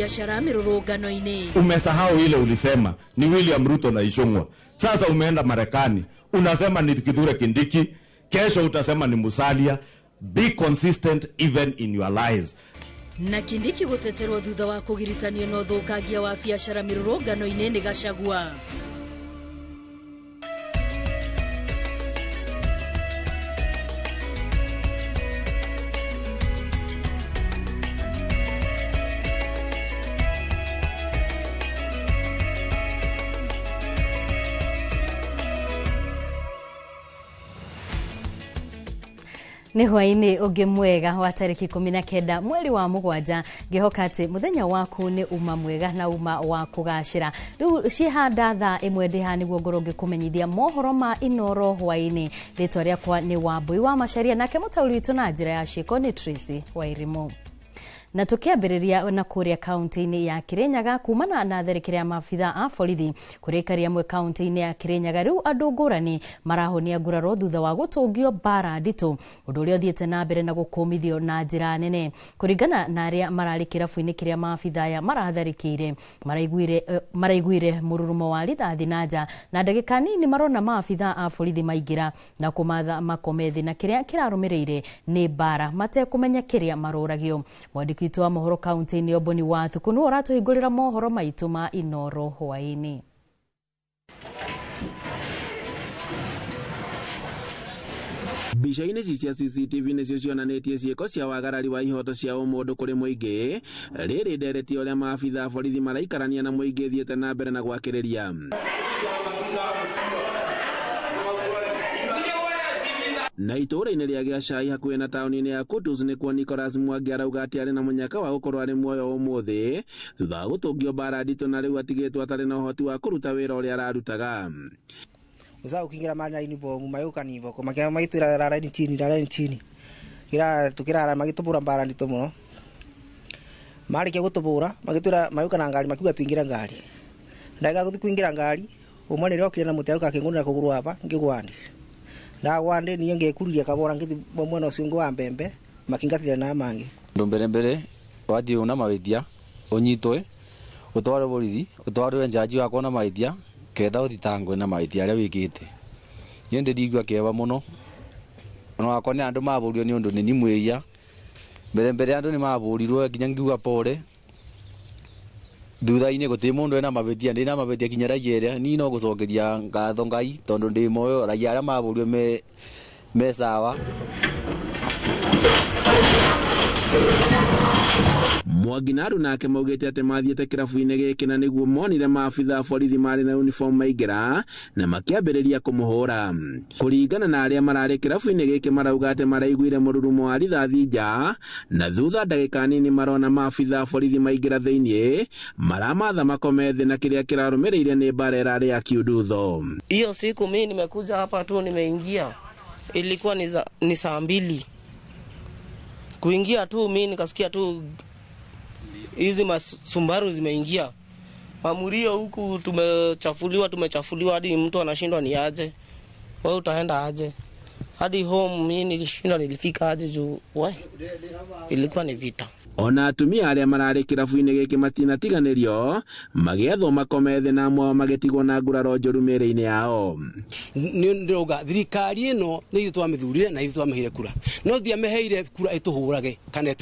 biashara mirurungano-ini. Umesahau ile ulisema ni William Ruto na Ishongwa. Sasa umeenda Marekani, unasema ni Kithure Kindiki, kesho utasema ni Musalia. Be consistent even in your lies. Na Kindiki guteterwo thutha wa kugiritanio na uthukangia wa biashara mirurungano-ini ni Gachagua. Ni hwaini ungi mwega wa tariki 19 mweri wa mugwanja ngihoka ati muthenya waku ni uma mwega na uma wa kugashira. Riu cihanda thaa 1 ndiha niguo ngoronge kumenyithia mohoro ma Inoro hwaini. Ritwa riakwa ni Wambui wa Macharia nake mutauri witu na njira ya ciko ni Tracy Wairimu. Na tukiambiriria na kuria kaunti-ini ya Kirinyaga kumana na tharikira ya maabitha a borithi kurikaria mwe kaunti-ini ya Kirinyaga riu andu ngurani marahonia nguraro thutha wa gutungio bara nditu undu uria uthiete na mbere na gukumithio na njira nene kuringana na aria marari kirabu-ini kiria maabitha ya maratharikire maraiguire mururumo wa rithathi na nja na ndagika nini marona maabitha a borithi maingira na kumatha makomethi na kiria kirarumirire ni bara matekumenya kiria maruragio. Kitu wa mohoro kaunti-ini Oboni wa Thukunu uratuhingurira mohoro maitu ma Inoro hwaini. Bica-ini cia CCTV nicio cionanetie ciiko cia wagarari wa ihoto cia umundu kuri muingi riri ndereti uria maabitha borithi maraikarania na muingi thiete na mbere na gwakiriria. Na itura-ini ria Gachai hakuhi na tauni-ini ya Kutus nikuo Nicholas Mwangi arauga ati ari na munyaka wa gukorwo ari muoyo umuthi thutha wa gutungio bara nditu na riu atigitwo atari na uhoti wa kuruta wira uria ararutaga. Uza ukingira mara ini bo mayuka ni bo makia maitira rara ni chini kira tukira magitubura bara nditu muno mari ke gutubura magitura mayuka na ngari makiuga tuingira ngari ndaga kuingira ngari umwe ni rokire na muteruka akingurira kuguru hapa ngigwandi na wande ni ngekururia kabora ngithi mwena ucio ngo wa mbembe makingatira na mangi mbere wathi una mawithia unyitwe utware borithi utware njaji wako na mawithia ketha uthitangwe na mawithia aria wikite yende ndigwa keba muno ona wako ni andu maburio ni undu ni nimweya mbere andu ni maburirwo kinya ngiuga pole thutha-ini guti mundu ena mabithia ndina mabithia kinya raia ni no gucokeria ngatho Ngai tondu ndi moyo raia aria maburio me sawa. Mwangi na nake maugite ati mathiete kirabu-ini giki na niguo monire maabitha borithi mari na uniform maingira na makiambiriria kumuhura. Kuringana na aria marari kirabu-ini giki marauga ati maraiguire mururumo wa rithathi nja na thutha ndagika nini marona maabitha borithi maingira thiini maramatha makomethi na kiria kirarumirire ni bara irari ya kiudutho. Hiyo siku mimi nimekuja hapa tu nimeingia ilikuwa ni saa 2 kuingia tu mimi nikasikia tu hizi masumbaru zimeingia. Mamurio huku tumechafuliwa hadi mtu anashindwa ni aje. Wewe utaenda aje? Hadi home mimi nilishindwa nilifika aje juu ilikuwa ni vita. Ona atumia aria marari kirabu-ini giki matinatiganirio magietho makomethi na amwe magitigwo na nguraro njoru mere-ini yao. Ndiroga thirikari ino ni ithu twamithurire na ithu twamehire kura no thiameheire kura ituhurage kana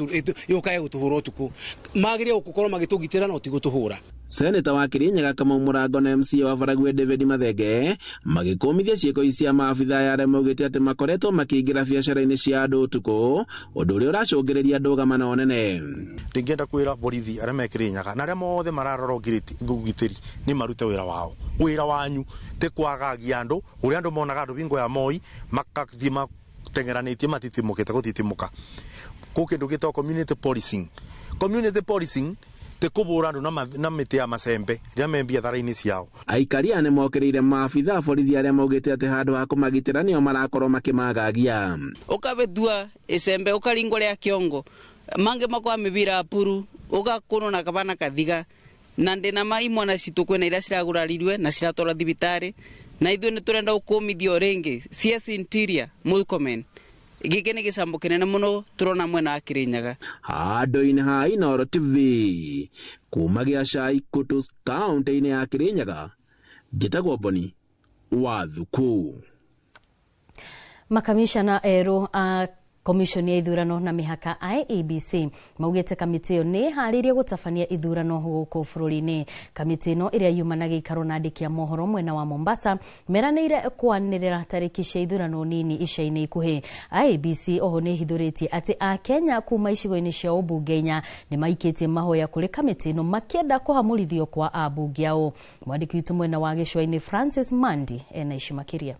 yukae gutuhura utuku magire gukorwo magitugitira no tigutuhura. Seneta wa Kirinyaga Kamau Murango na MCA wa Baragwe David Mathenge magikumithia ciiko cia maabitha ya aria maugite ati makoretwo makiingira biacara-ini cia andu utuku undu uria uracungireria ndugama na onene. Ndingenda kwira borithi aria me Kirinyaga na aria mothe mararora ugitiri ni marute wira wao. Wira wanyu te kwagagia andu uria andu monaga andu bingo ya Moi makathie matengeranitie matitimukite gutitimuka kukindu gitwa community policing te kubura andu na miti ya macembe ria membia thara-ini ciao. Aikari ane mokereire maabitha borithi aria maugite ati handu ha kumagitira nio marakorwo makimagagia. Ukabethua icembe ukaringo ria kiongo mange makwa mibira puru ugakono na kabana kathiga na ndina mai mwana citu kwena ira ciragurarirwe na ciratwara thibitari na ithu ni turenda ukumithio ringi CS Interior Mulkomen giki ni gicambo kinene muno turona mwena wa Kirinyaga. Handu-ini ha Inoro TV kuma Gĩacai Kutus kaunti-inĩ ya Kirinyaga njĩtagwo Boni wa Thuku. Makamishana ero a komishoni ya ithurano na mihaka IEBC maugite kamiti yo ni haririe gutafania ithurano huko bururi-ini. Kamiti no iria yumanaga ikaro na andiki a mohoro mwena wa Mombasa meranire kwanirira tariki cia ithurano nini ica-ini ikuhi. IEBC oho ni hithuritie ati a Kenya kuma icigo-ini cia ubungenya ni maikitie mahoya kuri kamiti no makienda kuhamurithio kwa abunge ao. Mwandiki witu mwena wa Gicua-ini Francis Mandi ena ishimakiria.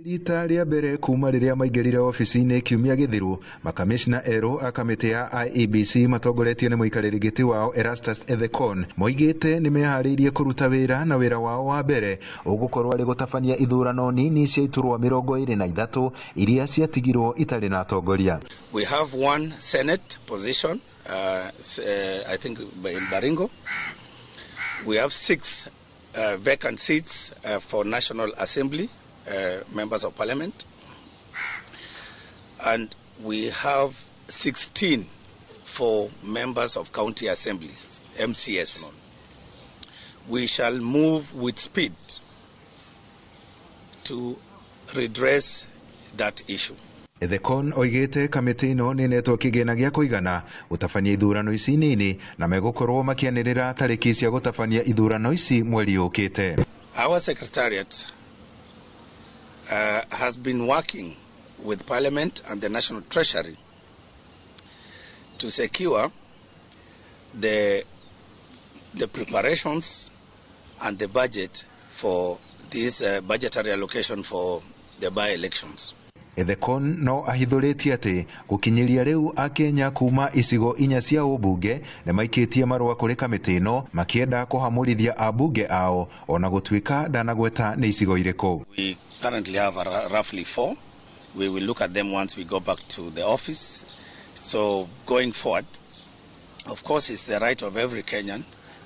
Rita rĩa mbere kuma rĩrĩa maingĩrire ofici-inĩ kiumia gĩthiru, makamishna ero a kamĩtĩ ya IEBC matongoretio nĩ mũikarĩri gĩtĩ wao Erastus Ethekon moigĩte nĩ meharĩirie kũruta wĩra na wĩra wao wa mbere ũgũkorwo arĩ gũtabania ithurano nini cia iturwa 23 iria ciatigirwo itarĩ na atongoria. We have one Senate position, I think in Baringo. We have 6 vacant seats for National Assembly. Members of Parliament, and we have 16 for members of county assemblies, MCS. We shall move with speed to redress that issue. Ethekon oigĩte kamĩtĩ ĩno nĩ netwo kĩgĩna gĩa kũigana gũtabania ithurano ici nini na megũkorwo makĩanĩrĩra tarĩki cia gũtabania ithurano ici mweri ũkĩte. Our secretariat has been working with Parliament and the National Treasury to secure the preparations and the budget for this budgetary allocation for the by-elections. Ethekon no ahithũrĩtie atĩ gũkinyĩria rĩu a Kenya kuma icigo 4 cia ũmbunge nĩ maikĩtie marũa kũrĩ kamĩtĩ ĩno makĩenda kũhamũrithia abunge ao ona gũtuĩka ndanagweta nĩ icigo irĩkũ. We currently have roughly 4. We will look at them once we go back to the office. So going forward, of course, it's the right of every Kenyan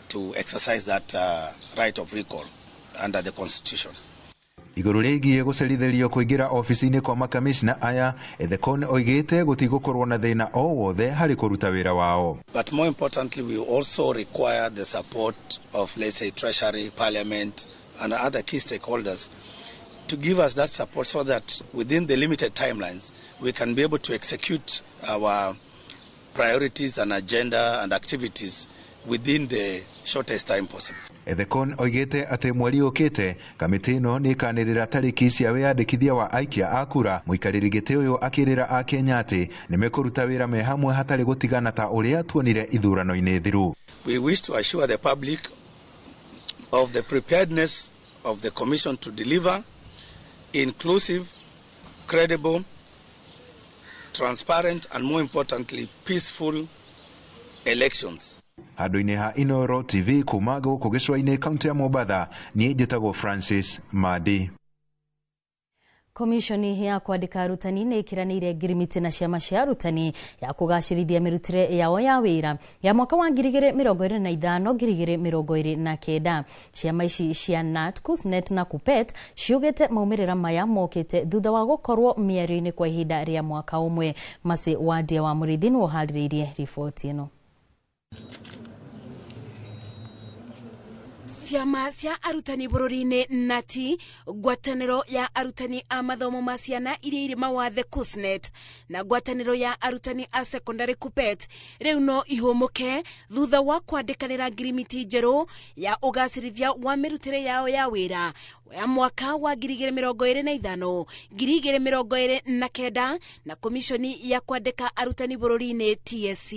to exercise that right of recall under the Constitution. Iguru rĩgiĩ gũcerithĩrio kũingĩra ofici-inĩ kwa makamishna aya, Ethekon oigĩte gũtigũkorwo na thĩna o wothe harĩ kũruta wĩra wao. But more importantly, we also require the support of, let's say, Treasury, Parliament, and other key stakeholders to give us that support so that within the limited timelines, we can be able to execute our priorities and agenda and activities within the shortest time possible. Ethekon oigĩte atĩ mweri ũkĩte kamĩtĩ ĩno nĩ ĩkanĩrĩra tarĩki cia wĩyandĩkithia wa aikia a kura. Mũikarĩri gĩtĩ ũyũ akĩrĩra a Kenya atĩ nĩ mekũruta wĩra me hamwe hatarĩ gũtigana ta ũrĩa tuonire ithurano-inĩ thiru. We wish to assure the public of the preparedness of the Commission to deliver inclusive, credible, transparent, and more importantly, peaceful elections. Handũ-inĩ ha Inooro TV kuma gũkũ Gĩcua-inĩ kaunti ya Mombasa, niĩ njĩtagwo Francis Madi. Komishoni ya kwandĩka arutani nĩ ĩkĩranĩire ngirimiti na ciama cia arutani ya kũgacĩrithia mĩrutĩre yao ya wĩra ya mwaka wa 2025-2029. Ciama ici cia NAT, KUSNET na KUPPET ciugĩte maumĩrĩra maya mokĩte thutha wa gũkorwo mĩario-inĩ kwa ihinda rĩa mwaka ũmwe. Masi Wadia wa Mũrĩithi nĩ ũharĩrĩirie riboti ĩno. Ciama cia arutani bururi-ini NATI, ngwatanĩro ya arutani a mathomo ma ciana iria irĩ mawathe KUSNET na ngwatanĩro ya arutani a secondary KUPPET rĩu no ihũmũke thutha wa kwandĩkanĩra ngirimiti njerũ ya ũgacĩrithia wa mĩrutĩre yao ya wĩra ya mwaka wa 2025-2029 na komishoni ya kwandĩka arutani bururi-ini TSC.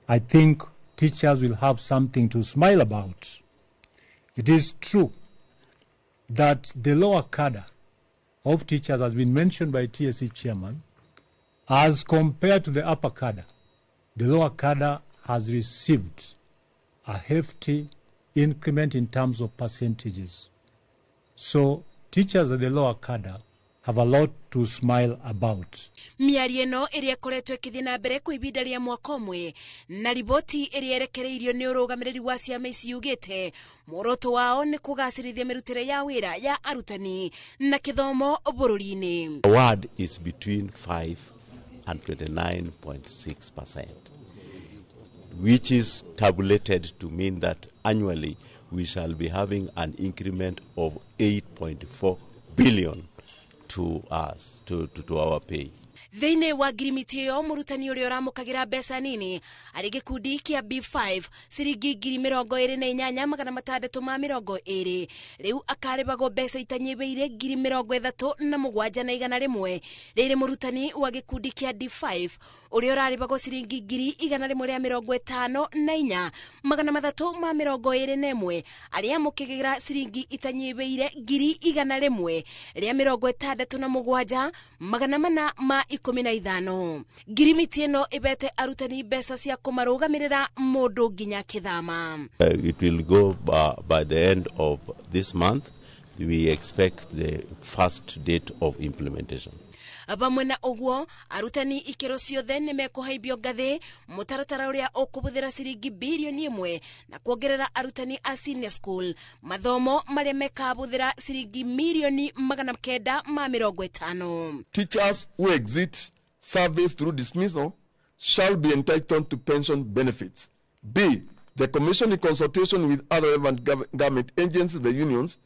I think teachers will have something to smile about. It is true that the lower cadre of teachers has been mentioned by TSC chairman. As compared to the upper cadre, the lower cadre has received a hefty increment in terms of percentages. So teachers at the lower cadre have a lot to smile about. Miario ĩno ĩrĩa ĩkoretwo ĩkĩthiĩ na mbere kwa ihinda rĩa mwaka ũmwe na riboti ĩrĩa yerekereirio nĩ ũrũgamĩrĩri wa ciama ici yugĩte muoroto wao nĩ kũgacĩrithia mĩrutĩre ya wĩra ya arutani na gĩthomo bũrũri-inĩ. The award is between 5 and 29.6%. which is tabulated to mean that annually we shall be having an increment of 8.4 billion to us, to our pay. Thĩinĩ wa ngirimiti ĩyo mũrutani ũrĩa ũramũkagĩra mbeca nini arĩ gĩkundi kĩa B5 ciringi 28,620 rĩu akarĩbagwo mbeca itanyĩbĩire 37,100 rĩrĩ mũrutani wa gĩkundi kĩa D5 ũrĩa ũrarĩbagwo ciringi 154,321 arĩa amũkagĩra ciringi itanyĩbĩire 167,415 ngirimiti ĩno ĩbete arutani mbeca cia kũmarũgamĩrĩra mũndũ nginya kĩthama. It will go by the end of this month. We expect the first date of implementation. Bamwe na ũguo arutani ikero ciothe nĩmekũhaimbio ngathĩ mũtaratara ũrĩa ũkũbũthĩra ciringi bilioni 1 na kuongerera arutani a senior school mathomo marĩa mekabũthĩra ciringi milioni 950. Teachers who exit service through dismissal shall be entitled to pension benefits. B. The Commission, in consultation with other relevant government agencies, the unions,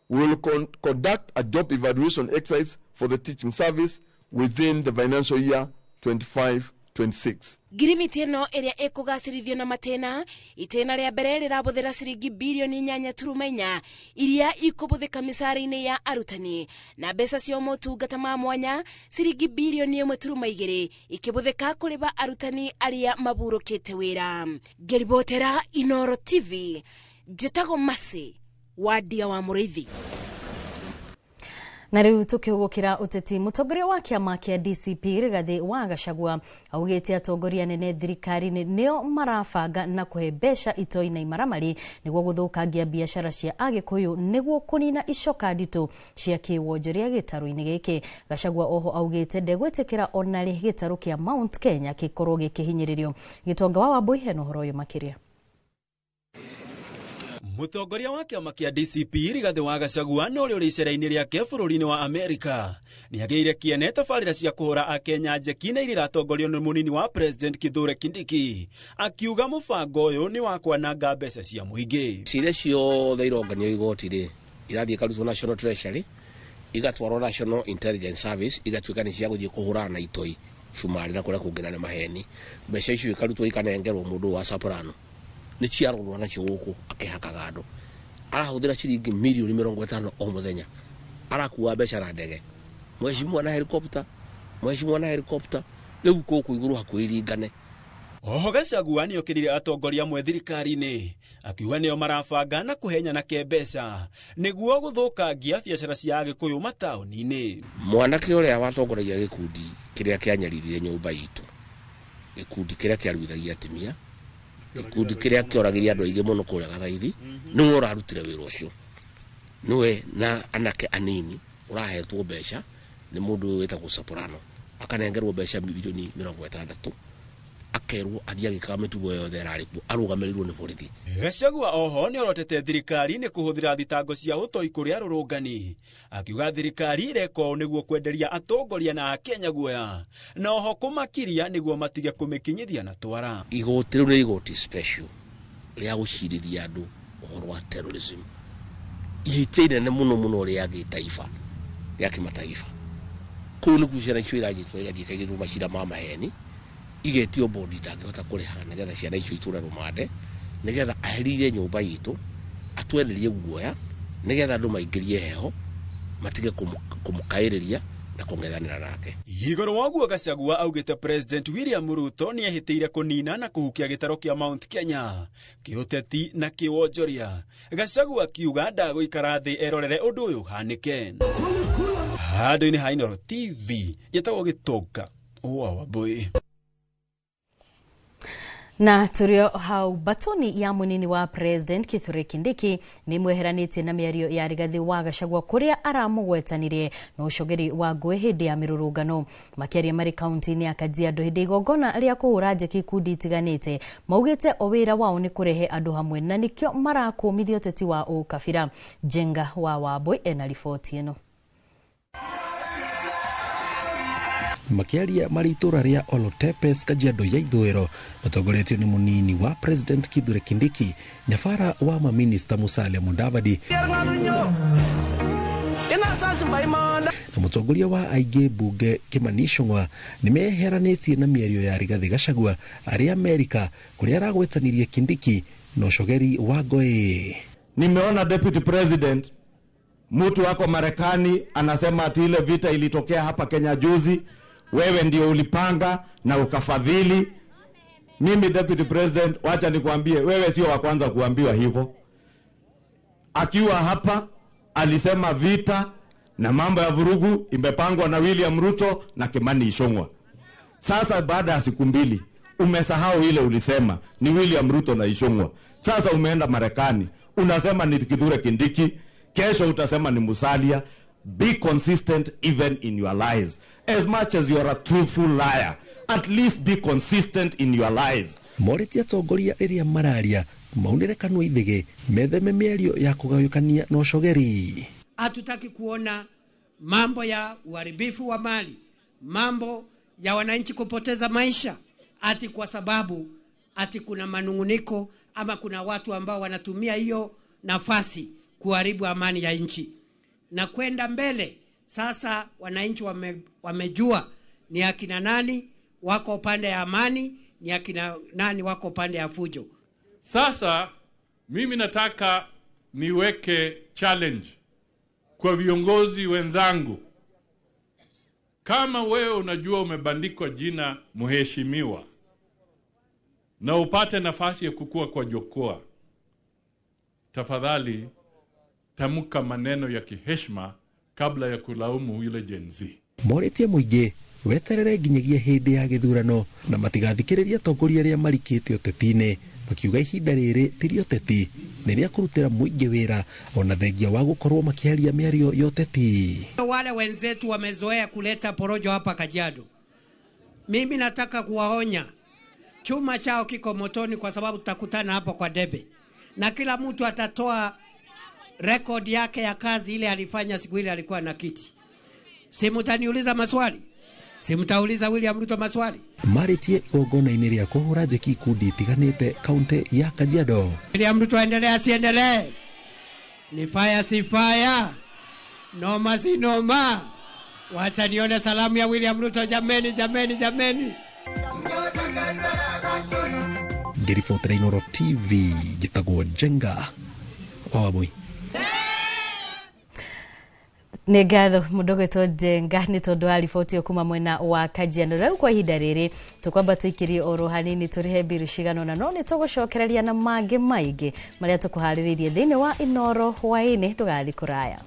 will conduct a job evaluation exercise for the teaching service within the financial year 25-26. Ngirimiti ĩno ĩrĩa ĩkũgacĩrithio na matena itena rĩa mbere rĩrabũthĩra ciringi bilioni 8.4 iria ikũbũthĩka mĩcaara-inĩ ya arutani na mbeca cia motungata ma mwanya ciringi bilioni 1.2 ikĩbũthĩka kũrĩba arutani arĩa maburũkĩte wĩra. Ngeribotera Inooro TV, njĩtagwo Masi wa Ndia wa Mũrĩithi. Na rĩu tũkĩũgũkĩra ũteti mũtongoria wa kĩama kĩa DCP Rigathĩ wa Gachagua augĩte atongoria nene thirikari-inĩ nĩo marabanga na kũhe mbeca itoi na imaramari nĩguo gũthũkangia biacara cia Agĩkũyũ nĩguo kũnina icoka nditũ cia kĩwonjoria gĩtarũ-inĩ gĩkĩ. Gachagua oho augĩte ndegwĩtĩkĩra ona rĩ gĩtarũ kĩa Mount Kenya gĩkorwo gĩkĩhinyĩrĩrio. Gĩtonga wa Wambui hena ũhoro ũyũ makĩria. Mũtongoria wa kĩama kĩa DCP Rigathĩ wa Gachagua no ũrĩ icera-inĩ rĩake bũrũri-inĩ wa Amerika nĩagĩire kĩene tabarĩra cia kũhũra Akenya njeki na iria iratongorio nĩ mũnini wa President Kithure Kindiki, akiuga mũbango ũyũ nĩ wa kwananga mbeca cia mũingĩ. Ciria ciothe ironganio igoti-rĩ irathiĩ ikarutwo National Treasury igatwarwo National Intelligence Service igatuĩka nĩ cia gũthiĩ kũhũrana na itoi cumari na kũrĩa kũngĩna nĩ maheni. Mbeca icio ikarutwo ikanengerwo mũndũ wa Soprano nĩ ciarorwo nacio gũkũ akĩhakaga andũ. Arahũthĩra ciringi milioni 50 o mũthenya, arakuua mbeca na ndege, mheshimiwa na helicopter rĩu kũkũ igũrũ hakuhĩ iringane. Oho Gachagua nĩokĩrire atongoria amwe thirikari-inĩ akiuga nĩo marabanga na kũhenyana kĩmbeca nĩguo gũthũkangia biacara cia Agĩkũyũ mataũni-inĩ. Mwanake ũrĩa watongoragia gĩkundi kĩrĩa kĩanyariririe nyũmba itũ, gĩkundi kĩrĩa kĩaruithagia atumia, gĩkundi kĩrĩa kĩoragĩria andũ aingĩ mũno kũrĩa Gathaithi, nĩwe ũrarutire wĩra ũcio. Nĩwe na anake anini ũrahetwo mbeca nĩ mũndũ wĩtagwo Soprano, akanengerwo mbeca milioni 60, akerwo athiĩ agĩkaga mĩtugo yothe ĩrarĩ kuo, arũgamĩrĩirwo nĩ borithi. Gachagua oho nĩorotete thirikari nĩ kũhũthĩra thitango cia ũtoi kũrĩ arũrũngani, akiuga thirikari ireka ũũ nĩguo kwenderia atongoria na Akenya guoya na oho kũmakiria nĩguo matige kũmĩkinyithia na twara. Igoti rĩu nĩ igoti special rĩa gũcirithia andũ ũhoro wa terrorism, ihĩtia inene mũno rĩa gĩtaifa rĩa kĩmataifa. Kũu nĩ ciana icio iranyitwo igathiĩ ikaigĩrĩrwo macira ma maheni, igetio bondi itangĩhota kũrĩha nĩgetha ciana icio itũre rũmande, nĩgetha aherithie nyũmba itũ, atwenderie guoya, nĩgetha andũ maingĩrie heho matige kũmũkaĩrĩria na kũng'ethanĩra nake. Igũrũ waguo Gachagua augĩte President William Ruto nĩehĩtĩire kũnina na kũhukia gĩtarũ kĩa Mount Kenya kĩũteti na kĩwonjoria. Gachagua akiuga ndagũikara thĩ erorere ũndũ ũyũ hanĩke. Handũ-inĩ ha Inooro TV gĩtagwo Gĩtonga wa Wambui. Na turio hau batoni ya munini wa President Kithure Kindiki ni mweheranĩtie na mĩario ya Rigathĩ wa Gachagua kũrĩa aramũgwetanirie na ũcogeri wa ngũĩ hĩndĩ ya mĩrũrũngano. Makĩaria marĩ kaunti-inĩ ya Kajiado hĩndĩ igongona rĩa kũhũra njeki ikundi itiganĩte, maugĩte o wĩra wao nĩ kũrehe andũ hamwe na nĩkĩo marakũmithia ũteti wa ũkabira. Jenga wa Wambui ena riboti ĩno. makiaria mari itura ria Olotepes Kajiado ya ithwiro matongoretio ni munini wa President Kithure Kindiki, nyafara wa maminista Musalia Mudavadi na mutongoria wa aige bunge Kimani Ichung'wa nimeheranitie na mĩario ya Rigathi Gachagua ari Amerika kuria aragwetanirie Kindiki na ucogeri wa Ngoi. Nimeona Deputy President mtu wako Marekani anasema ati ile vita ilitokea hapa Kenya juzi, wewe ndio ulipanga na ukafadhili. Mimi Deputy President, wacha nikwambie, wewe sio wa kwanza kuambiwa hivyo. Akiwa hapa alisema vita na mambo ya vurugu imepangwa na William Ruto na Kimani Ichung'wa. Sasa baada ya siku mbili umesahau ile ulisema ni William Ruto na Ichung'wa. Sasa umeenda Marekani unasema ni Kithure Kindiki, kesho utasema ni Musalia. Be consistent even in your lies. As much as you are a truthful liar, at least be consistent in your lies. Moreti atongoria iria mararia maunire kanwa ithige metheme mĩario ya kugayukania na ucogeri. Hatutaki kuona mambo ya uharibifu wa mali, mambo ya wananchi kupoteza maisha ati kwa sababu ati kuna manunguniko ama kuna watu ambao wanatumia hiyo nafasi kuharibu amani ya nchi. Na kwenda mbele sasa wananchi wamejua ni akina nani wako upande ya amani, ni akina nani wako upande ya fujo. Sasa mimi nataka niweke challenge kwa viongozi wenzangu. Kama wewe unajua umebandikwa jina mheshimiwa na upate nafasi ya kukua kwa jukwaa, tafadhali tamka maneno ya kiheshima kabla ya kulaumu yule Gen Z. Moretie muingi weterere nginyagia hindi ya githurano na matigathikiriria atongoria aria marikite utetine, makiuga ihinda riri tiri uteti niria kurutira muingi wira ona thengia wa gukorwo makiaria mĩario ya uteti. Wale wenzetu wamezoea kuleta porojo hapa Kajiado. Mimi nataka kuwaonya, chuma chao kiko motoni kwa sababu tutakutana hapo kwa debe na kila mtu atatoa record yake ya kazi ile alifanya siku ile alikuwa na kiti. Simutaniuliza maswali, simutauliza William Ruto maswali. Maritie igongona-inĩ rĩa kũhũra njeki ikundi itiganĩte kaunti ya Kajiado. William Ruto aendelee asiendelee? Ni fire si fire, noma si noma. Wacha nione salamu ya William Ruto. Jameni, jameni, jameni. Ngiribotera Inooro TV, njĩtagwo Jenga Wawamui. Nĩ ngatho mũndũ gwĩtwo Jenga nĩ tondũ wa riboti kuma mwena wa Kajiado. Rĩu kwa ihinda rĩrĩ tũkwamba tũikirie oro hanini tũrihe mbiru cigano na no nĩ tũgũcokereria na mangĩ maingĩ marĩa tũkũharĩrĩirie thĩinĩ wa Inooro hwaĩ-inĩ, ndũgathiĩ kũraya.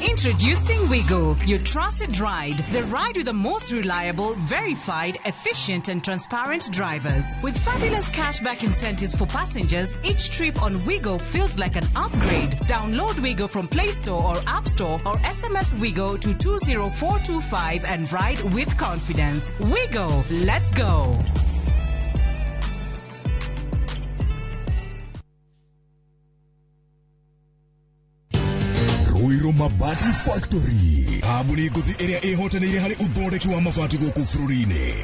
Introducing Wigo, your trusted ride. The ride with the most reliable, verified, efficient and transparent drivers. With fabulous cashback incentives for passengers, each trip on Wigo feels like an upgrade. Download Wigo from Play Store or App Store or SMS Wigo to 20425 and ride with confidence. Wigo, let's go. Ruiru Mabati Factory, abuni nguthi iria ihotanire hari uthondeki wa mabati guku bururi-ini.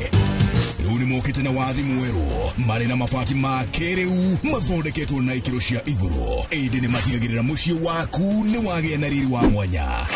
Riu ni mokite na wathi mweru mari na mabati ma kiriu mathondeketwo na ikiro cia iguru. Indi ni matigagirira mucii waku ni wagia na riri wa mwanya.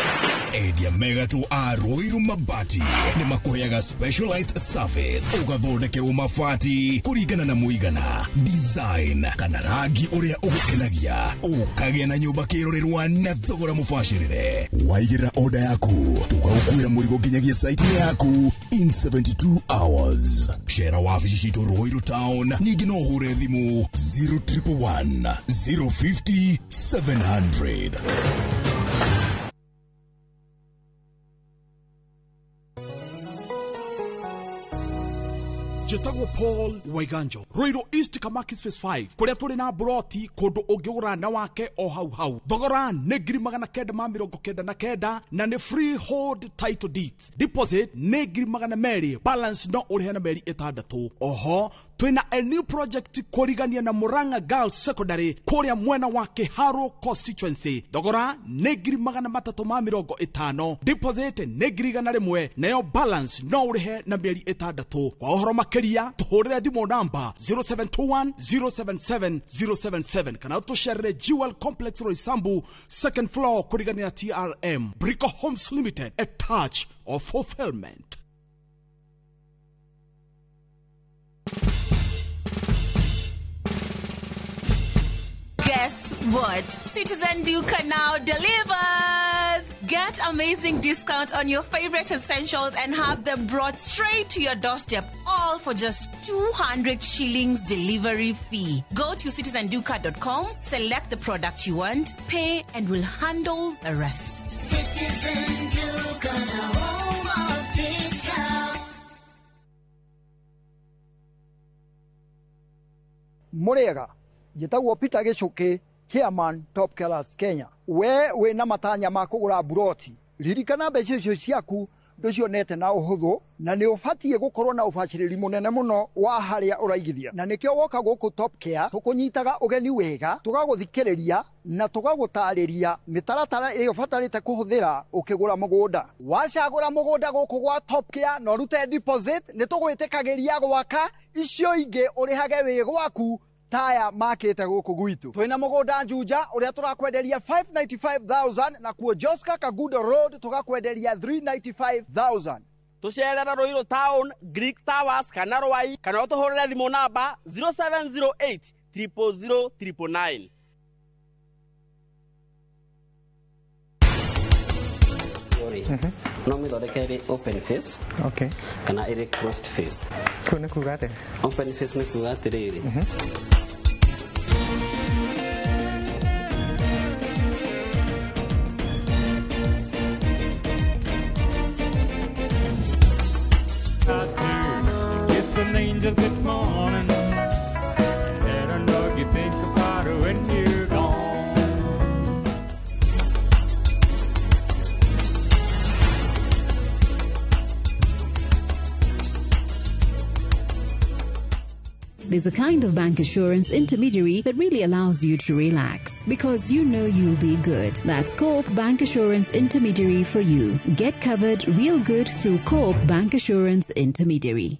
Endia mega tu a Ruiru Mabati ni makuheaga specialized service ugathondekerwo mabati kuringana na muigana, design kana rangi uria ugukenagia, ukagia na nyumba kirorerwa na thogora mubashirire. Waigirira order yaku tugagukwira murigo nginyagia site yaku in 72 hours. Share wabici citu Ruiru Town, ningi no hure thimu 0111 050 700. njĩtagwo Paul Waiganjo. Ruiru East Kamakis Phase 5 kũrĩa tũrĩ na broti kũndũ ũngĩgũra na wake o hau. Thogora nĩ 999 na nĩ freehold title deed. Deposit nĩ 200,000, balance no ũrĩhe na mĩeri 6. Oho twĩna a new project kũrigania na Murang'a Girls Secondary kũrĩa mwena wa Kĩharo constituency. Thogora nĩ 350. Deposit nĩ 100,000 nayo balance no ũrĩhe na mĩeri 6. Kwa ũhoro makĩria tũhũrĩre thimũ namba 0721 077 077 kana ũtũcerere Jewel Complex Roysambu second floor kũrigania na TRM. Brico Homes Limited, a touch of fulfillment. Guess what? Citizen Duca now delivers! Get amazing discount on your favorite essentials and have them brought straight to your doorstep, all for just 200 shillings delivery fee. Go to citizenduca.com, select the product you want, pay, and we'll handle the rest. Citizen Duca, the home of discount. Murega. Njĩtagwo Peter Gichuki, Chairman Top Killers Kenya. We na matanya ma kũgũra buroti. Ririkana mbeca icio ciaku ndũcionete na ũhũthũ na nĩ ũbatiĩ gũkorwo na ũbacĩrĩri mũnene mũno wa harĩa ũraigithia. Na nĩkĩo woka gũkũ Top Care tũkũnyitaga ũgeni wega, tũgagũthikĩrĩria na tũgagũtarĩria mĩtaratara ĩrĩa ũbatarĩte kũhũthĩra ũkĩgũra mũgũnda. Wacagũra mũgũnda gũkũ gwa Top Care na ũrute deposit, nĩ tũgwĩtĩkagĩria gwaka, icio ingĩ ũrĩhage wĩ gwaku taya makete gũkũ gwitũ. Twĩna mũgũnda Juja ũrĩa tũrakwenderia 595,000 na kuo Joska Kagudo Road tũgakwenderia 395,000. Tucerera Ruiru Town, Greek Towers kana Rwai kana ũtũhũrĩre thimũ namba 0708 000 999. No mithondekere open face. Okay. Kana ĩrĩ closed face. Kuna kugate. Open face nĩ kuga atĩrĩrĩ. Kiss an angel good morning and let her know you think about her when you're gone. There's a kind of bank assurance intermediary that really allows you to relax because you know you'll be good. That's Coop Bank Assurance Intermediary for you. Get covered real good through Coop Bank Assurance Intermediary.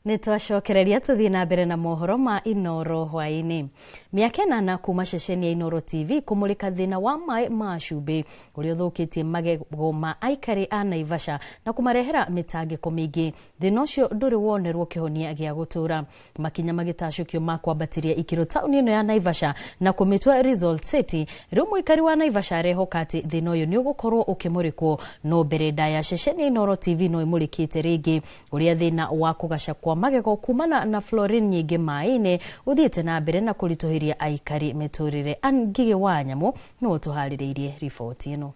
Nitwacokereria tuthii na mbere na mohoro ma Inoro hwaini. Miaka 8 kuma ceceni ya Inoro TV kumulika thina wa mai ma cumbi uria uthukitie magego ma aikari a Naivasha na kumarehera mitangiko mingi. Thina ucio nduri wonerwo kihonia gia gutura. Makinya magitacukio ma kwambatiria ikiro tauni ino ya Naivasha na kumitwa Result City. Riu muikari wa Naivasha arehokati thina uyu ni ugukorwo ukimurikwo no mbere ya ceceni ya Inoro TV no imulikite ringi uria thina wa kugaca kwa magego kumana na fluorine nyingi maine uthiete na mbere na kurituhiria aikari miturire. Angige wa Nyamu no tuhaririirie riboti ino.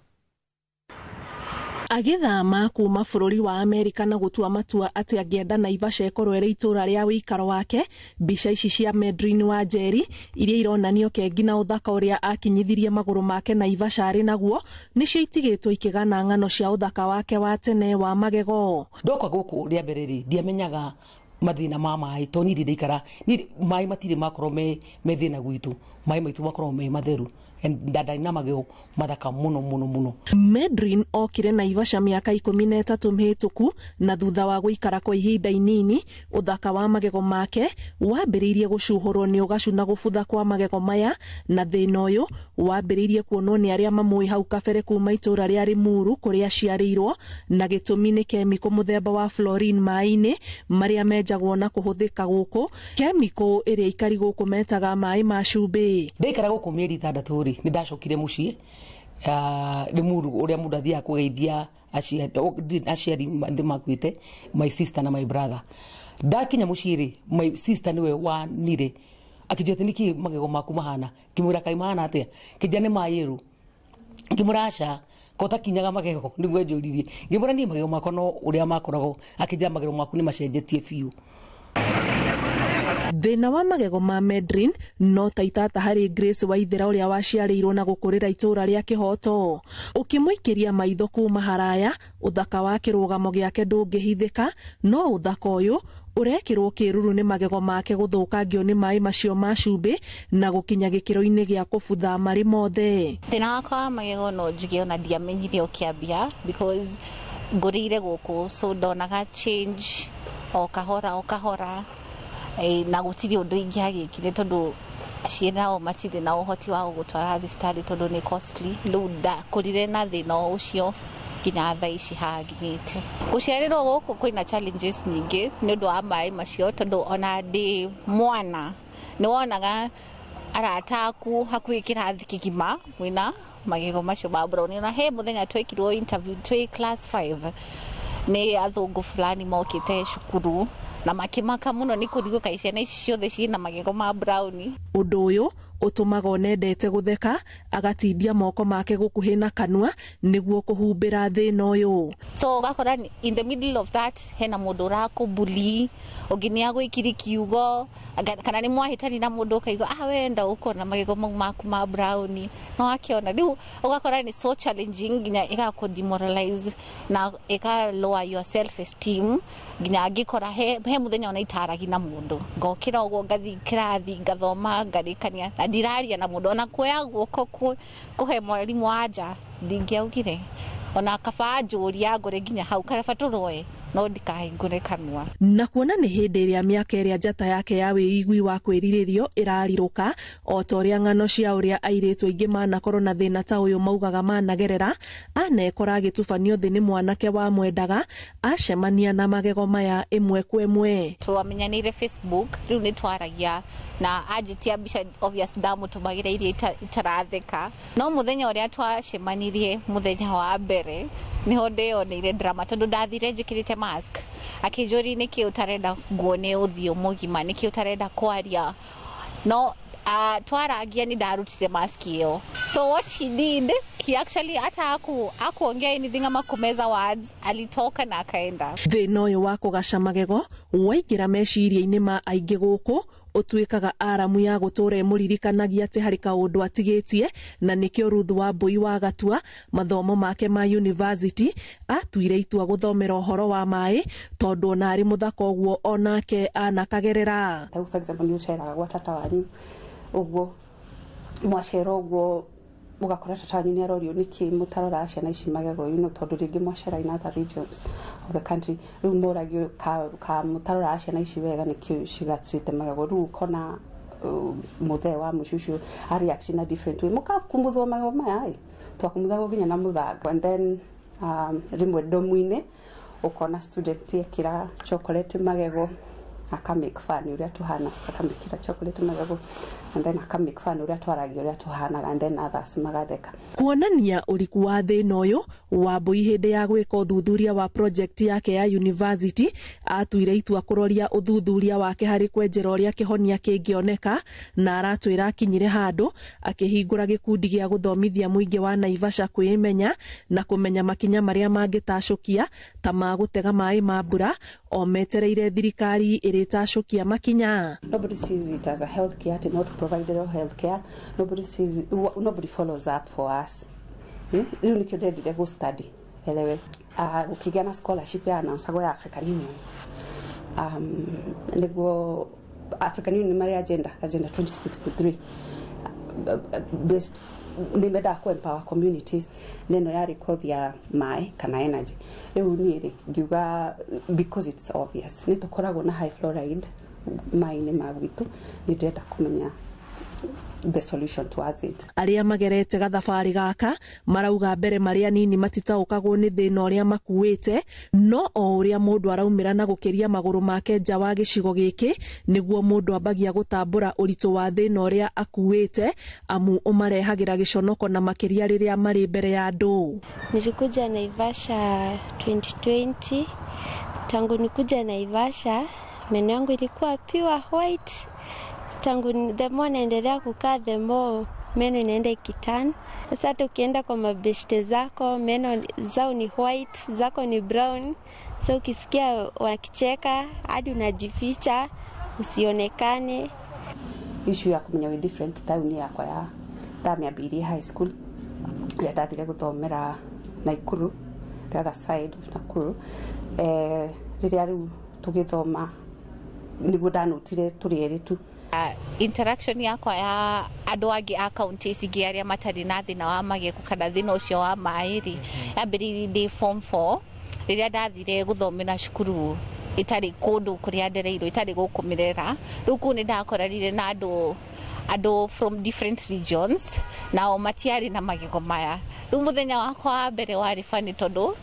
Agithama kuma bũrũri wa Amerika na gutua matua ati angienda Naivasha ikorwo ĩrĩ itura ria wĩikaro wake. Mbica ici cia Medrin wa Njeri iria ironanio kengi na uthaka uria akinyithirie maguru make Naivasha ari naguo nicio itigitwo ikigana ng'ano cia uthaka wake wa tene wa magego. Ndoka guku ria bereri ndiamenyaga mathina ma mai to nidi ndikara ni mai matire makorwo me thina gwitu mai maitu makorwo me matheru ndadai na mageo mathaka muno. Medrin okire Naivasha miaka 13 mihituku na thutha wa guikara kwa ihinda inini uthaka wa magego make wambiriirie gucuhurwo ni ugacu na gubutha kwa magego maya na thina uyu wambiriirie kuonwo ni aria mamui hau kabere kuma itura ria Rimuru kuria ciarirwo na gitumi ni kemiko muthemba wa fluorine mai-ini maria menjagwo na kuhuthika guku kemiko iria ikari guku metaga mai ma cumbi. Ndikara guku mieri 6 ni ndacokire mucii Rimuru uria mundu athia kugeithia aciari ndimakwite my sister na my brother. Ndakinya muciri my sister niwe wa nire akijete niki magego maku mahana kimwira kai mahana atia kijane mayeru ngimurasha kota kinyaga magego niguo njuririe ngimura ni magego makono uria makoragwo akija magego maku ni macenjetie biu. Thina wa magego ma Medrin no taitata hari Grace Waithera uria waciarirwo na gukurira itura ria Kihoto. Ukimuikiria maitho kuma haraya uthaka wa kirugamo giake ndungihithika, no uthaka uyu urekirwo kiruru ni magego make guthukangio ni mai macio ma cumbi na gukinya gikiro-ini gia kubutha mari mothe. Thina wakwa magego no njuge ona ndiamenyire ukiambia because ngurire guku so ndonaga change o kahora na gutiri undu ingiagikire tondu ciana o matire na uhoti wa gutwara thibitari tondu ni costly lunda kurire na thina ucio nginya thaa ici hanginyite guciarirwo guku kwina challenges nyingi ni undu wa mai macio tondu ona ndi mwana ni wonaga arataku hakuhi kirathi kigima wina magego macio ma brown na he muthenya twekirwo interview twi class 5 ni athungu fulani mokite cukuru na makimaka muno ni kuriguka ciana ici ciothe ciina magego ma brown. Undu uyu utumaga onendete gutheka agatindia moko make gukuhi na kanua niguo kuhumbira thina uyu. So gakora in the middle of that hena mundu urakubuli uginia gwikiri kiugo kana ni mwahitani na mundu kaigo wenda ukona magego maku ma brown no akiona riu ugakora ni so challenging nginya igako demoralize na ika lower your self esteem nginya angikora he muthenya ona itaragi na mundu ngokira ugo ngathi kirathi ngathoma ngarikania na ndiraria na mundu ona kuoya guoko kuhe mwarimu anja ndingiaugire ona kaba njuria ngore nginya hau karaba turoe no ndikahingure kanua. Na kuona ni hindi iria miaka iria njata yake ya wiigwi wa kwiriririo irariruka o ta uria ng'ano cia uria airitu aingi manakorwo na thina ta uyu maugaga managerera anekora agitubanio thi ni mwanake wa mwendaga acemania na magego maya imwe kwa imwe. Twamenyanire Facebook riu ni twaragia na ajitia mbica obvious ndamutumagire iria itaratheka no muthenya uria twacemanirie muthenya wa mbere niho ndionire drama tondu ndathire njikirite mask akijuri niki utarenda nguone uthio mugima niki utarenda kwaria no twaragia ni ndarutire mask iyo. So what she did, he actually hata akuongea anything ama kumeza words, alitoka na akaenda. Thina uyu wa kugaca magego waingira meciria-ini ma aingi guku utuikaga aramu ya gutura muririkanagia ati hari kaundu atigitie na nikio Ruthu wa Mbui wa Gatua mathomo make ma university atuire itua guthomera uhoro wa mai tondu ona ari muthaka uguo onake anakagerera. For example, you share gwa tata wanyu uguo mwacero uguo ugakora tata wanyu ni arorio niki mutarora ciana ici magego ino tondu ringi mwacera in other regions of the country riu moragio ka mutarora ciana ici wega niki cigatsite magego riu kona muthe wa mucucu a react in a different way muka kumbuthwa magego maya twakumuthago nginya na muthanga and then rimwe domuine ukona student ekira chocolate magego akamake fun uria tuhana akamikira chocolate magego and then akamake fun uria twaragia uria tuhana and then others magatheka. Kuonania uriku wa thina uyu Wambui hindi ya gwika uthuthuria wa project yake ya university atuire itua kuroria uthuthuria wake hari kwenjera uria kihonia kingioneka na aratwira akinyire handu akihingura gikundi gia guthomithia muingi wa Naivasha kwimenya na kumenya makinya maria mangitacukia ta magutega mai ma mbura o metereire thirikari iritacukia makinya. Nobody sees it as a healthcare to not provide healthcare. Nobody follows up for us. Riu nikio ndendire go study elewe ukigia na scholarship ya announce ya African Union niguo African Union mari agenda 2063 based nimenda ku empower communities neno ya record ya mai kana energy riu ni ngiuga because it's obvious ni tukoragwo na high fluoride mai ni magwitu ni ndenda kumenya the solution towards it. Aria magerete gathabari gaka marauga mbere maria nini matitaukagwo ni thina uria makuite no o uria mundu araumira na gukiria maguru make nja wa gicigo giki niguo mundu ambagia gutambura uritu wa thina uria akuite amu umarehagira giconoko na makiria riria mari mbere ya andu. Nilikuja Naivasha 2020. Tangu nikuja Naivasha meno yangu ilikuwa pure white. Tangu the more naendelea kukaa the more meno inaenda ikitan. Sasa hata ukienda kwa mabeshte zako, meno zao ni white, zako ni brown. So ukisikia wakicheka hadi unajificha usionekane. Issue ya kumenya we different town yakwa ya Damiabiri High School ya ndathire guthomera Naikuru, the other side of Nakuru. Riria riu tugithoma niguo ndanotire turi eri tu. Interaction yakwa ya andu angi a county cingi aria matari na thina wa magego kana thina ucio wa mairi yambiririe ndi form 4 riria ndathire guthomera cukuru itari kundu kuria ndereirwo itari gukumirera. Riu kuu ni ndakorarire na andu from different regions nao matiari na magego maya. Riu muthenya wakwa wa mbere wari funny tondu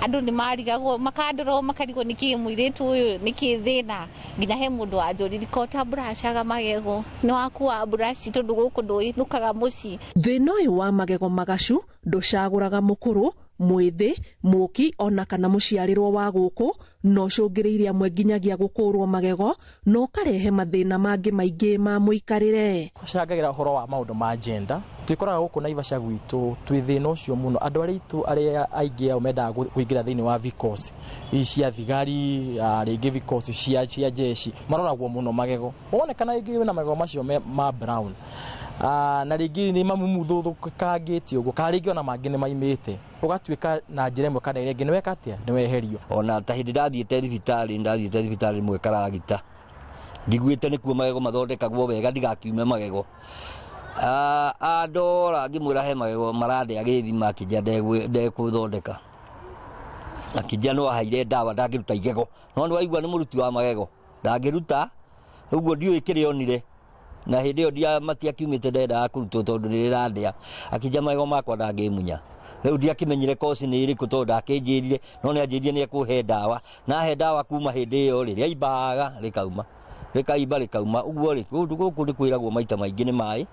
andu ni marigagwo makandoro makarigwo niki muiritu uyu niki thina nginya he mundu anjuriri kota brashaga magego ni wakuwa brashi tondu guku nduinukaga muci. Thina uyu wa magego magacu nducaguraga mukuru mwithi muki ona kana muciarirwo wa guku no cungiriire amwe nginyagia gukurwo magego no karehe mathina mangi maingi ma muikarire. Cagagira horo wa maundu ma gender twikoraga guku Naivasha gwitu twi thina ucio muno. Andu aritu aria aingi ao mendaga kuingira thiini wa vikosi cia thigari ringi vikosi cia jeshi maroragwo muno magego. Wonekana ingi na magego macio ma brown na ringi ni mamumuthuthukangitie uguo karingi ona mangi ni maimite ugatwika na njira imwe kana iringi ni weka atia ni weherio. Ona ta hindi ndathiite thibitari mwe karagita ngiguite nikuo magego mathondekagwo wega ndigakiume magego. Andora ngimwira he magego marande agithima akija ndekuthondeka akija no haire ndawa ndagiruta igego no ni waigua ni muruti wa magego ndagiruta uguo ndiu kirionire na hindi yo dia matiakiumite ndenda kurutwo tondu ndirandea akija magego makwa ndangimunya. Riu ndiakimenyire kosi ni iriku tondu ndakinjirire no ni anjirire ni ekuhe ndawa na he ndawa kuma hindi yo riria imbaga rikauma uguo ri guku ndikwiragwo maita maingi ni mai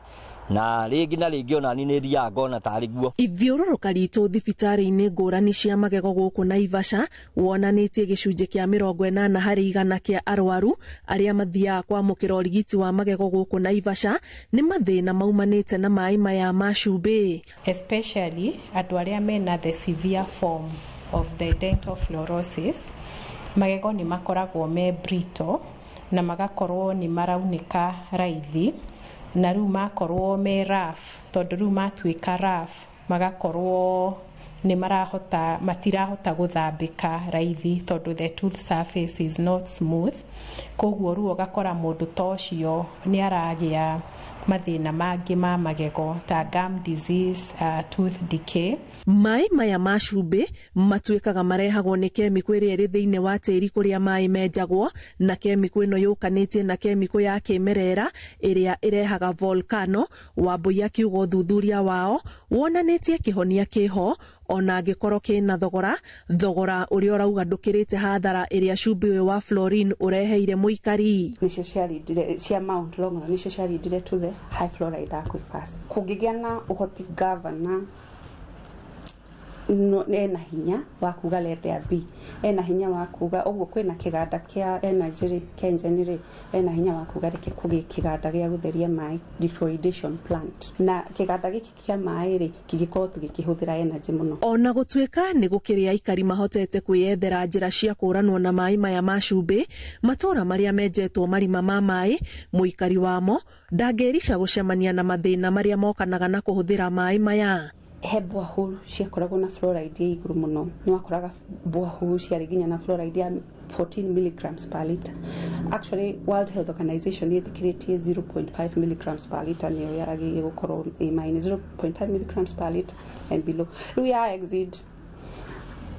na ringi na ringi ona ni thiaga ngona tari guo. Ithiururuka ritu thibitari-ini ngurani cia magego guku Naivasha wonanitie gicunji kia 80 harĩ 100 kia arwaru aria mathiaga kwamukira urigiti wa magego guku Naivasha ni mathina maumanite na mai maya ma cumbi, especially andu aria mena the severe form of the dental fluorosis. Magego ni makoragwo me brittle na magakorwo ni maraunika raithi na riu makorwo me rough tondu riu matwika rough magakorwo ni matirahota guthambika raithi tondu the tooth surface is not smooth. Koguo riu ugakora mundu tocio ni aragia mathina mangi ma magego ta gum disease, tooth decay. Mai maya ma cumbi matwikaga marehagwo ni kemiko iria iri thiini wa tiri kuria mai menjagwo na kemiko ino yukanitie na kemiko ya kimerera iria irehaga volcano. Wambui akiuga uthuthuria wao wonanitie kihonia kiho ona angikoro kina thogora uria urauga ndukirite hathara iria cumbi uyu wa fluorine ureheire muikari. Nicio ciarindire cia Mount Longonot nicio ciarindire to the high fluoride aquifers. Kungigia na uhoti governor no ena hinya wa kuga let B ena hinya wa kuga uguo kwina kiganda kia energy kenjenire ena hinya wa kuga reke kugi kiganda gia gutheria mai defluoridation plant na kiganda giki kia mai ri kigikorwo tugikihuthira energy muno. Ona gutwika ni gukiria aikari mahotete kwiyethera njira cia kuranwo na mai maya ma cumbi matura maria menjetwo marima ma mai muikari wamo ndangerica gucemania na mathina maria mokanaga na kuhuthira mai maya. He borehole ciakoragwo na fluoride ya iguru muno ni wakoraga borehole ciarĩ nginya na fluoride ya 14 milligrams per liter. Actually World Health Organization yethikiritie 0.5 milligrams per liter niyo yaragiye gukorwo maini 0.5 milligrams per liter and below. We are exceed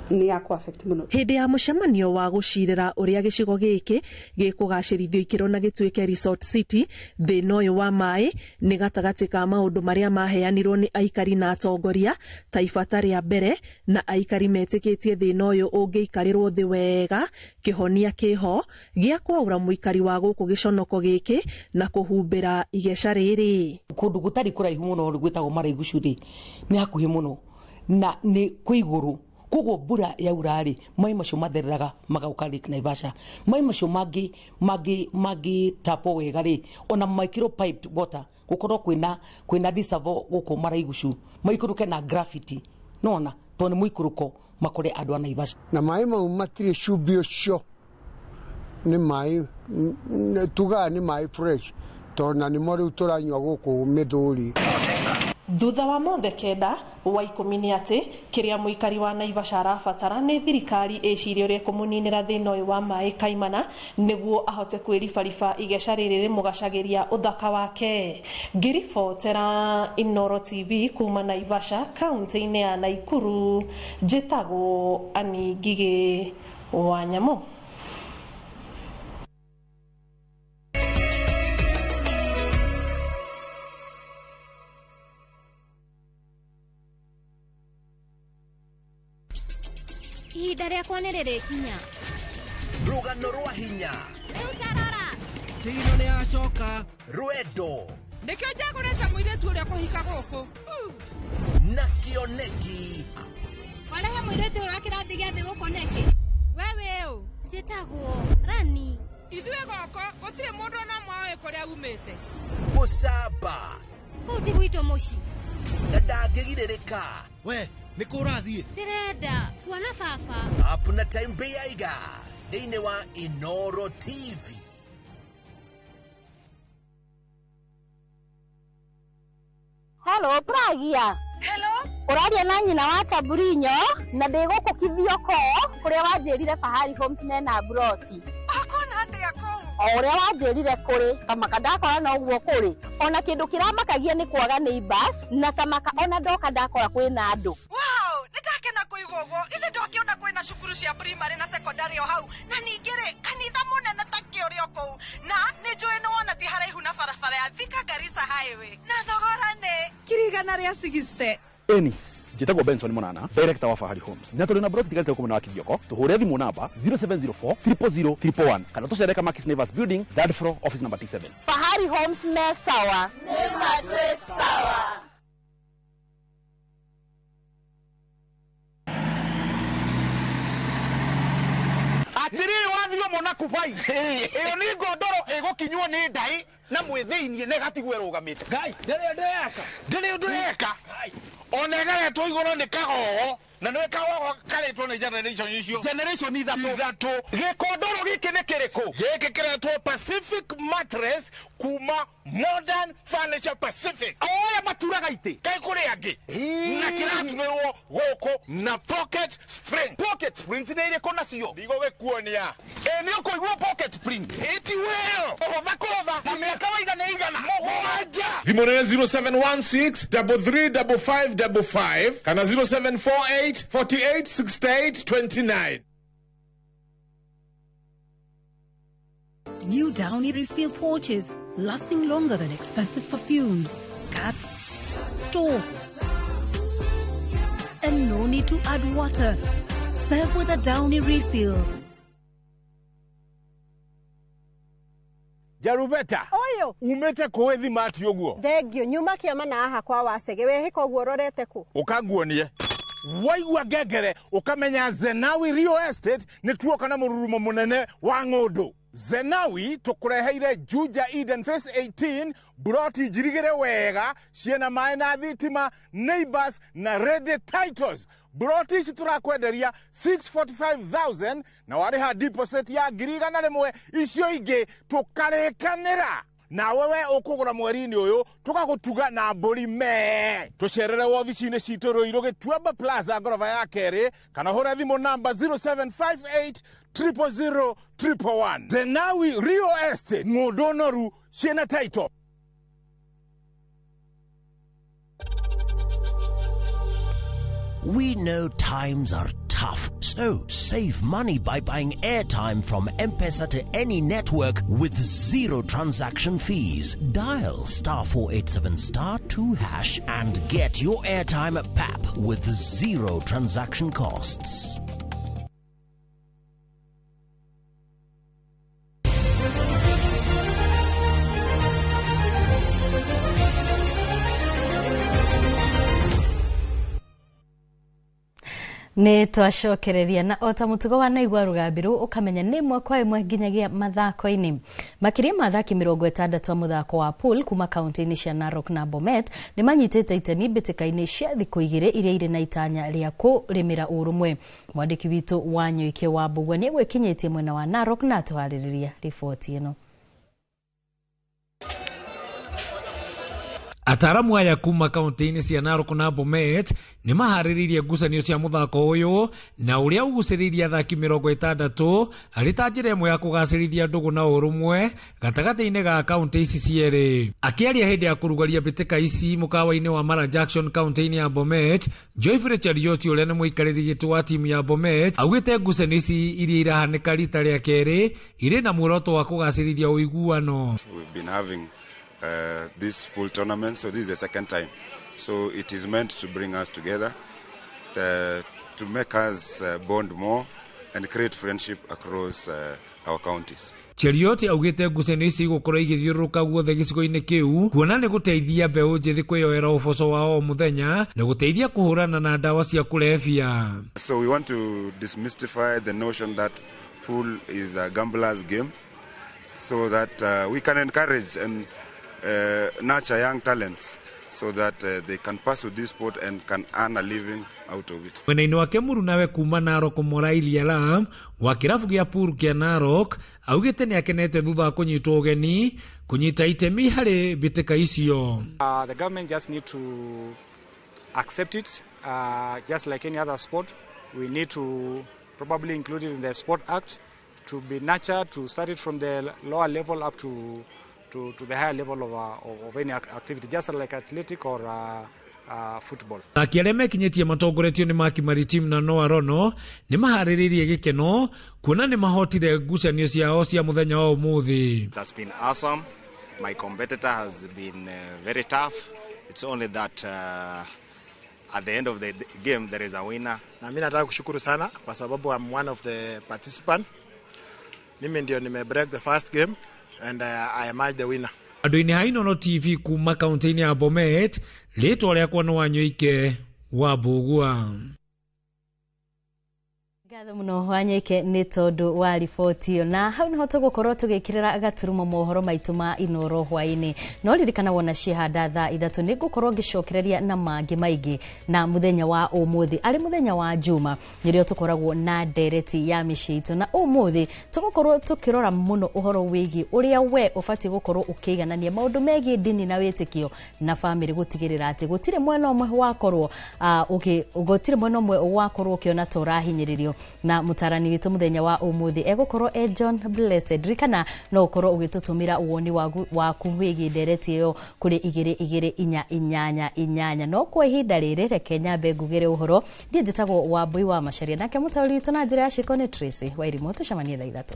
ni ya affect muno. Hindi ya mucemanio wa gucirira uria gicigo giki gikugacirithio ikiro na gitwike resort city thina uyu wa mai ni gatagati ka maundu maria maheanirwo ni aikari na atongoria ta ibata ria mbere na aikari metikitie thina uyu ungiikarirwo thi wega kihonia kiho gia kwaura muikari wa guku giconoko giki na kuhumbira igeca riri kundu gutari kuraihu muno gwitagwo maraigu curi ni hakuhi muno na ni kuiguru koguo mbura yaura ri mai macio mathereraga magauka Lake Naivasha mai macio magi tapo wega ri ona micro piped water gukorwo kwina disavo guku maraigucu maikuruke na graffiti nona to ni muikuruko makore andu a Naivasha na mai mau matire cumbĩ ũcio nĩ mai tuga nĩ mai fresh tona nĩ mo rĩu tũranyua gũkũ Mĩthũri. Thutha wa mothe kenda wa ikũmi nĩ atĩ kĩrĩa mũikari wa Naivasha arabatara nĩ thirikari ĩcirie ũrĩa kũmũninĩra thĩna ũyũ wa maĩ kaimana nĩguo ahote kwĩribariba igeca rĩrĩ rĩmũgacagĩria ũthaka wake. Ngĩribotera Inooro TV kuma Naivasha kaunti-inĩ ya Naikuru, njĩtagwo Ani Ngigĩ wa Nyamũ. Ihinda rĩakwa nĩ rĩrĩkinya. Rũgano rwa hinya. Rĩu tarora. Tigino nĩ acoka. Rwendo. Nĩkĩo njagũrĩte mũirĩtu ũrĩa kũhika gũkũ. Na kĩoneki. Warehe mũirĩtu ũyũ wa kĩrathi gĩa thĩ gũkũ nĩkĩ? Wewe ũ. Njĩtagwo Rani. Ithuĩ gũkũ gũtirĩ mũndũ ona ũmwe oĩ kũrĩa umĩte. Mũcamba. Kũu ti gwitũ mũciĩ. Na ndangĩgirĩrĩka. We, nĩ kũ ũrathiĩ? Ndĩrenda kuona baba. Up na time Beiga thĩinĩ wa Inooro TV. Hello, Pragia. Hello. Ũraria na nyina wa Tamburinyo na ndĩgũkũkithio ko kũrĩa wanjĩrire Fahari Homes mena broti. Akona atĩa kũu? O ũrĩa wanjĩrire kũrĩ kamaka ndakora na ũguo kũrĩ ona kĩndũ kĩramakagia nĩ kwaga neighbors na kamaka ona ndoka ndakora kwĩna andũ. Wow, nĩndakena kũigua ũguo. Ithe ndakĩona kwĩna cukuru cia primary na secondary o hau na ningĩ rĩ kanitha mũnene ta kĩũrĩa kũu na nĩnjũĩ nĩ wona ti haraihu na barabara ya Thika Garissa highway na thogora nĩ kirigana rĩa 60. Eni njĩtagwo Benson Monana, director wa Fahari Homes. Na tũrĩ na broti tigarĩte gũkũ na Kibioko. Tũhũre thimũ namba 0704 000 111 kana tũcereka Makis Naivas Building, 3rd floor, office number T7. Fahari Homes me sawa. Nĩ matwĩ sawa. Atiri wathio mona kubai. Iyo ni ngondoro ĩgũkinywo nĩ ndai na mwĩthĩinie nĩ gatigwe rũgamĩte. Ngai, ndĩrĩ ũndũ eka. Ona garetwo igũrũ nĩ kagogo na nĩ kagogo karetwo nĩ generation icio. Generation ithatũ. Gĩkondoro gĩkĩ nĩ kĩrĩkũ? Gĩkĩ kĩretwo Pacific Mattress kuma Modern Furniture Pacific. Oya maturaga itĩ. Kaĩ kũrĩ angĩ. Na kĩratumĩrwo gũkũ na pocket spring. Pocket springs nĩ irĩkũ nacio? Ndigũgĩkuonia. Nĩ ũkũigua pocket spring. Iti well. Ũhũtha kũhũtha. Na mĩaka waigana igana. Mũgwanja. Thimũ nĩ 0716 335555 kana 0748 48 68 29. New Downy refill pouches, lasting longer than expensive perfumes. Cut, store, and no need to add water. Serve with a Downy refill. Jarubeta. Oyo. Umete kuwethi mati yoguo. Thengio nyuma kĩama na aha kwa Wacege wehĩka ũguo ũrorete kũ. Ũkanguonie. Waigua ngengere ukamenya Zenawi Real Estate nĩ tuoka na mũrurumo mũnene wa ng'ũndũ. Zenawi tukureheire Juja Eden Phase 18 broti njirigĩre wega ciena maĩ na thitima, neighbors na ready titles. Broti ici turakwenderia 645,000 na warĩha deposit ya 100,000 icio ingĩ tukarĩkanĩra. Na wewe ukugura mweri-inĩ ũyũ tugagutuga na mbũri me. Tucerere wobici-inĩ citũ Ruiru Gĩtuamba Plaza ngorofa ya kerĩ kana hũra thimũ namba 0758 000 111. Zenawi Real Estate, ng'ũndũ noru ciena title. We know times are tough, so save money by buying airtime from M-Pesa to any network with zero transaction fees. Dial *487*2# and get your airtime PAP with zero transaction costs. Nĩ twacokereria na ota mutugo wa naigua rugambiru ukamenya nĩ mwe kwa imwe nginyagia mathako-inĩ. Makĩria mathaki 60 a muthako wa pool kuma kaunti-inĩ cia Narok na Bomet nĩ manyitĩte itemi mbĩtĩka-inĩ cia thikũ igĩrĩ iria irĩ na itanya rĩa kũrĩmĩra ũrũmwe. Mwandĩki witũ wa Nyoike wa Mbugua nĩ gwĩkinyĩtie mwena wa Narok na tũharĩrĩria riboti ĩno. Ataramu aya kuma kaunti-inĩ cia Narok na Bomet nĩ maharĩrĩirie ngucanio cia muthako ũyũ na ũrĩa ũgucĩrĩirie athaki 60 arĩ ta njĩra ĩmwe ya kũgacĩrithia ndũgũ na ũrũmwe gatagatĩ-inĩ ga kaunti ici cierĩ. Akĩaria hĩndĩ ya kũrugaria mbĩtĩka ici mũkawa-inĩ wa Mara Jackson kaunti-inĩ ya Bomet, Joyfrey Chariot ũrĩa nĩ mũikarĩri gĩtĩ wa timu ya Bomet augĩte ngucanio ici iria irahanĩka rita rĩa kerĩ irĩ na muoroto wa kũgacĩrithia ũiguano. We've been having this pool tournament, so this is the second time, so it is meant to bring us together, to make us bond more and create friendship across our counties. Chariot augĩte ngucanio ici igũkorwo igĩthiũrũrũka guothe gĩcigo-inĩ kĩu kuona nĩ gũteithia mbeũ njĩthĩ kwĩyoera ũboco wa o mũthenya na gũteithia kũhũrana na ndawa cia kũrebia. So we want to demystify the notion that pool is a gambler's game, so that we can encourage and nurture young talents so that they can pursue this sport and can earn a living out of it. Mwena-inĩ wake Muru nawe kuma Narok Moraili Alam wa kĩrabu gĩa pool kĩa Narok augĩte nĩ akenete thutha wa kũnyitwo ũgeni kũnyita itemi harĩ mbĩtĩka icio. The government just need to accept it, just like any other sport. We need to probably include it in the Sport Act to be nurtured, to start it from the lower level up to the higher level of any activity, just like athletic or football. Arĩa mekinyĩtie matongoretio nĩ Maki Maritim na Noah Rono nĩ maharĩrĩirie gĩkeno kuona nĩ mahotire ngucanio ciao cia mũthenya wa ũmũthĩ. It has been awesome. My competitor has been very tough. It's only that at the end of the game there is a winner. Na mimi nataka kushukuru sana kwa sababu I'm one of the participant. Mimi ndio break the first game and I emerged the winner. Andũ-inĩ ha Inooro TV kuma kaunti-inĩ ya Bomet, rĩtwa rĩakwa nĩ wa Nyoike wa Mbugua. Ngatho mũno wa Nyoike nĩ tondũ wa riboti ĩyo, na hau nĩho tũgũkorwo tũgĩkĩrĩra gaturumo mohoro maitũ ma Inooro hwaĩ-inĩ. No ririkana wona ciehanda thaa 3 nĩ ngũkorwo ngĩcokereria na mangĩ maingĩ na mũthenya wa ũmũthĩ arĩ mũthenya wa Juma nĩrĩo tũkoragwo na ndereti ya mĩciĩ itũ, na ũmũthĩ tũgũkorwo tũkĩrora mũno ũhoro wĩgiĩ ũrĩa we ũbatiĩ gũkorwo ũkĩiganania maũndũ megiĩ ndini na wĩtĩkio na famĩlĩ, gũtigĩrĩra atĩ gũtirĩ mwena ũmwe wakorwo gũtirĩ mwena ũmwe wakorwo ũkĩona ta ũrahinyĩrĩrio. Na mutarani witũ mũthenya wa ũmũthĩ egũkorwo John Blessed. Rikana no ũkorwo ũgĩtũtũmĩra woni waku wĩgiĩ ndereti ĩyo kũrĩ 2288. No kwa ihinda rĩrĩ reke nyambe ngugĩre ũhoro. Ndiĩ njĩtagwo Wambui wa Macharia, nake mũtaũri witũ na njĩra ya ciko nĩ Tracy Wairimu. Tũcemanie thaa 3.